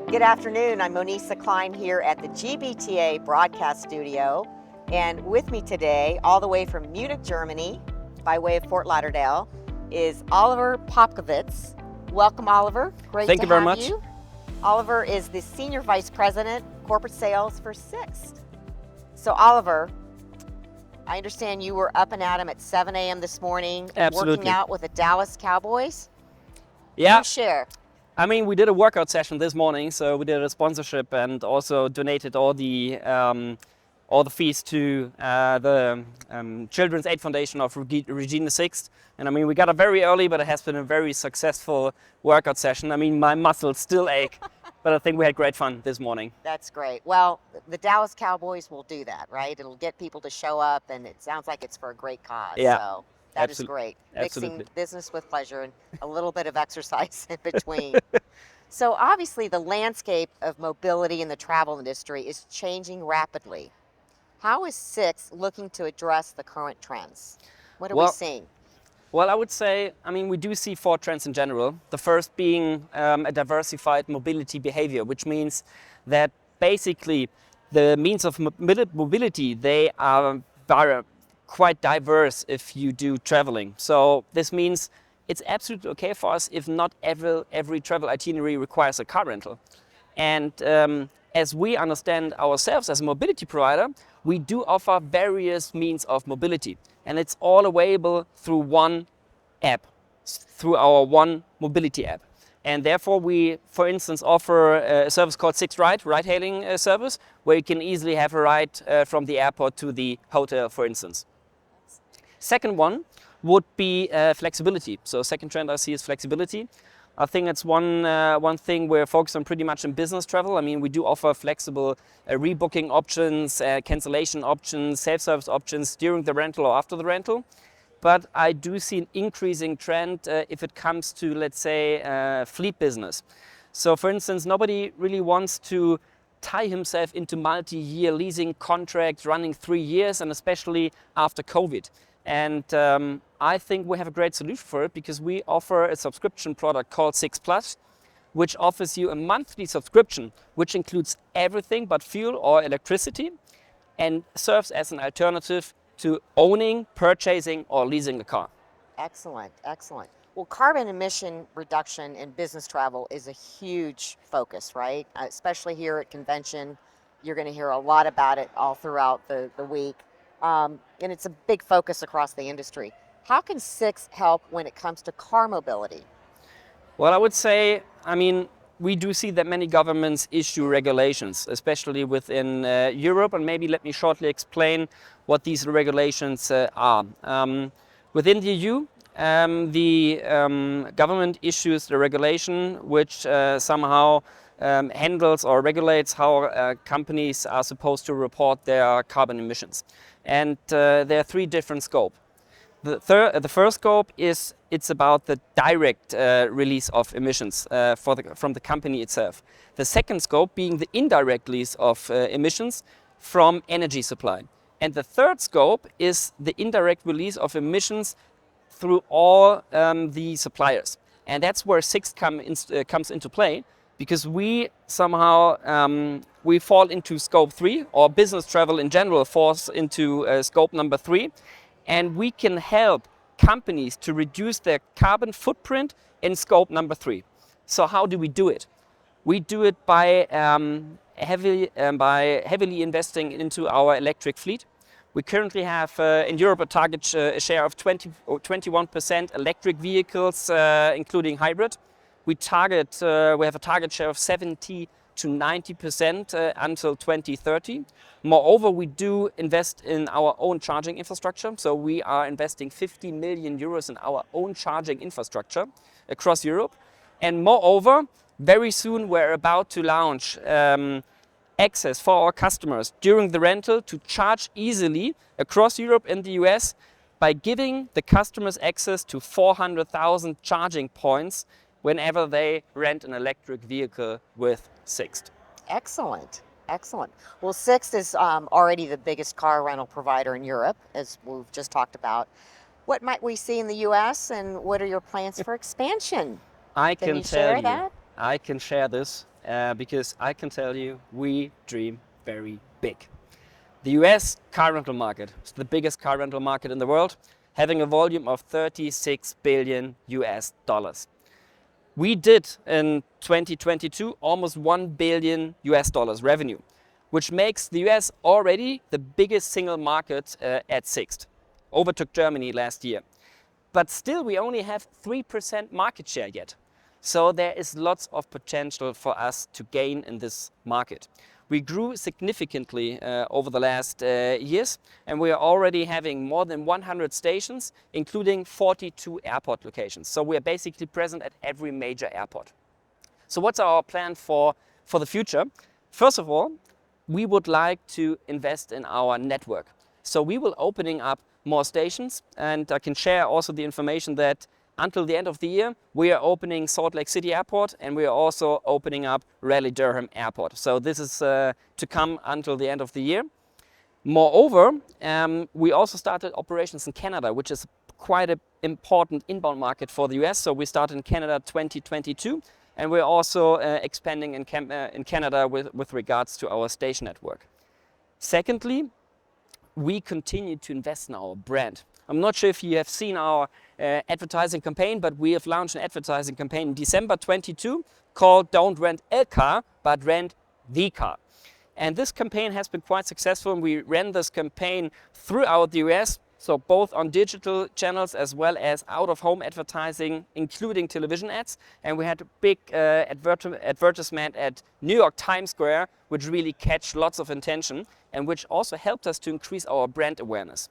Good afternoon. I'm Monisa Klein here at the GBTA broadcast studio. And with me today, all the way from Munich, Germany, by way of Fort Lauderdale, is Oliver Popkowitz. Welcome, Oliver. Great Thank to you very have much. you. Oliver is the Senior Vice President, Corporate Sales for SIXT. So, Oliver, I understand you were up and at 'em at 7 a.m. this morning, Absolutely. working out with the Dallas Cowboys. Yeah, You share. I mean, we did a workout session this morning, so we did a sponsorship and also donated all the fees to the Children's Aid Foundation of Regina SIXT. And I mean, we got up very early, but it has been a very successful workout session. I mean, my muscles still ache, but I think we had great fun this morning. That's great. Well, the Dallas Cowboys will do that, right? It'll get people to show up, and it sounds like it's for a great cause. Yeah, So that is great. absolutely. Mixing business with pleasure and a little bit of exercise in between. So obviously the landscape of mobility in the travel industry is changing rapidly. How is SIXT looking to address the current trends? What are we Well, seeing? Well, I would say, I mean, we do see four trends in general. The first being a diversified mobility behavior, which means that basically the means of mobility, they are quite diverse if you do traveling. So this means it's absolutely okay for us if not every travel itinerary requires a car rental. And as we understand ourselves as a mobility provider, we do offer various means of mobility. And it's all available through one app, through our one mobility app. And therefore we, for instance, offer a service called SIXT ride-hailing service, where you can easily have a ride from the airport to the hotel, for instance. Second one would be flexibility. So second trend I see is flexibility. I think it's one thing we're focused on pretty much in business travel. I mean, we do offer flexible rebooking options, cancellation options, self-service options during the rental or after the rental. But I do see an increasing trend if it comes to, let's say, fleet business. So for instance, nobody really wants to tie himself into multi-year leasing contracts running 3 years, and especially after COVID. And I think we have a great solution for it, because we offer a subscription product called SIXT Plus, which offers you a monthly subscription, which includes everything but fuel or electricity, and serves as an alternative to owning, purchasing, or leasing a car. Excellent, excellent. Well, carbon emission reduction in business travel is a huge focus, right? Especially here at Convention. You're going to hear a lot about it all throughout the week. And it's a big focus across the industry. How can SIXT help when it comes to car mobility? Well, I would say, I mean, we do see that many governments issue regulations, especially within Europe, and maybe let me shortly explain what these regulations are. Within the EU, the government issues the regulation which somehow handles or regulates how companies are supposed to report their carbon emissions. And there are three different scopes. The first scope is it's about the direct release of emissions from the company itself. The second scope being the indirect release of emissions from energy supply. And the third scope is the indirect release of emissions through all the suppliers. And that's where SIXT comes into play, because we somehow we fall into scope 3, or business travel in general falls into scope number 3. And we can help companies to reduce their carbon footprint in scope number 3. So how do we do it? We do it by heavily investing into our electric fleet. We currently have in Europe a target share of 20 or 21% electric vehicles, including hybrid. We have a target share of 70 to 90% until 2030. Moreover, we do invest in our own charging infrastructure. So we are investing 50 million euros in our own charging infrastructure across Europe. And moreover, very soon we're about to launch access for our customers during the rental to charge easily across Europe and the US by giving the customers access to 400,000 charging points whenever they rent an electric vehicle with SIXT. Excellent, excellent. Well, SIXT is already the biggest car rental provider in Europe, as we've just talked about. What might we see in the US, and what are your plans for expansion? I Can can you tell share you, that? I can share this. because I can tell you we dream very big. The US car rental market is the biggest car rental market in the world, having a volume of 36 billion US dollars. We did in 2022 almost 1 billion US dollars revenue, which makes the US already the biggest single market at SIXT. Overtook Germany last year. But still we only have 3% market share yet. So there is lots of potential for us to gain in this market. We grew significantly over the last years, and we are already having more than 100 stations, including 42 airport locations. So we are basically present at every major airport. So what's our plan for the future? First of all, we would like to invest in our network. So we will opening up more stations, and I can share also the information that until the end of the year, we are opening Salt Lake City Airport, and we are also opening up Raleigh-Durham Airport. So this is to come until the end of the year. Moreover, we also started operations in Canada, which is quite an important inbound market for the US. So we started in Canada 2022, and we're also expanding in Canada with regards to our station network. Secondly, we continue to invest in our brand. I'm not sure if you have seen our advertising campaign, but we have launched an advertising campaign in December 22 called Don't Rent a Car, but Rent the Car. And this campaign has been quite successful, and we ran this campaign throughout the US, so both on digital channels as well as out-of-home advertising, including television ads. And we had a big advertisement at New York Times Square, which really catch lots of attention and which also helped us to increase our brand awareness.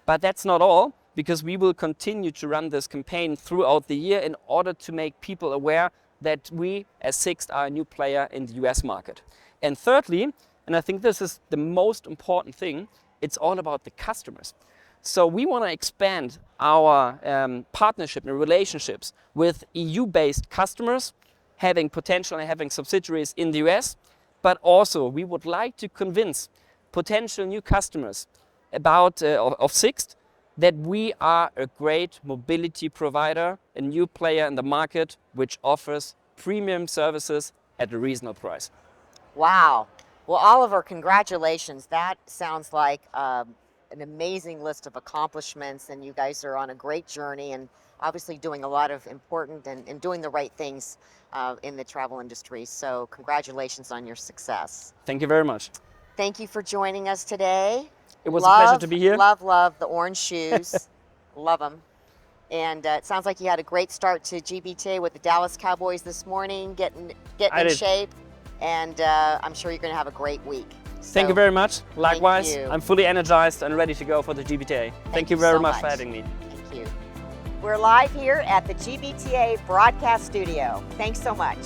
But that's not all, because we will continue to run this campaign throughout the year in order to make people aware that we as SIXT are a new player in the US market. And thirdly, and I think this is the most important thing, it's all about the customers. So we want to expand our partnership and relationships with EU-based customers, having potential and having subsidiaries in the US, but also we would like to convince potential new customers about of SIXT that we are a great mobility provider, a new player in the market which offers premium services at a reasonable price. Wow. Well, Oliver, congratulations. That sounds like an amazing list of accomplishments, and you guys are on a great journey and obviously doing a lot of important and doing the right things in the travel industry. So congratulations on your success. Thank you very much. Thank you for joining us today. It was a pleasure to be here. Love the orange shoes. Love them. And it sounds like you had a great start to GBTA with the Dallas Cowboys this morning, getting in shape. And I'm sure you're going to have a great week. Thank you very much. Likewise, you. I'm fully energized and ready to go for the GBTA. Thank you very much for having me. Thank you. We're live here at the GBTA broadcast studio. Thanks so much.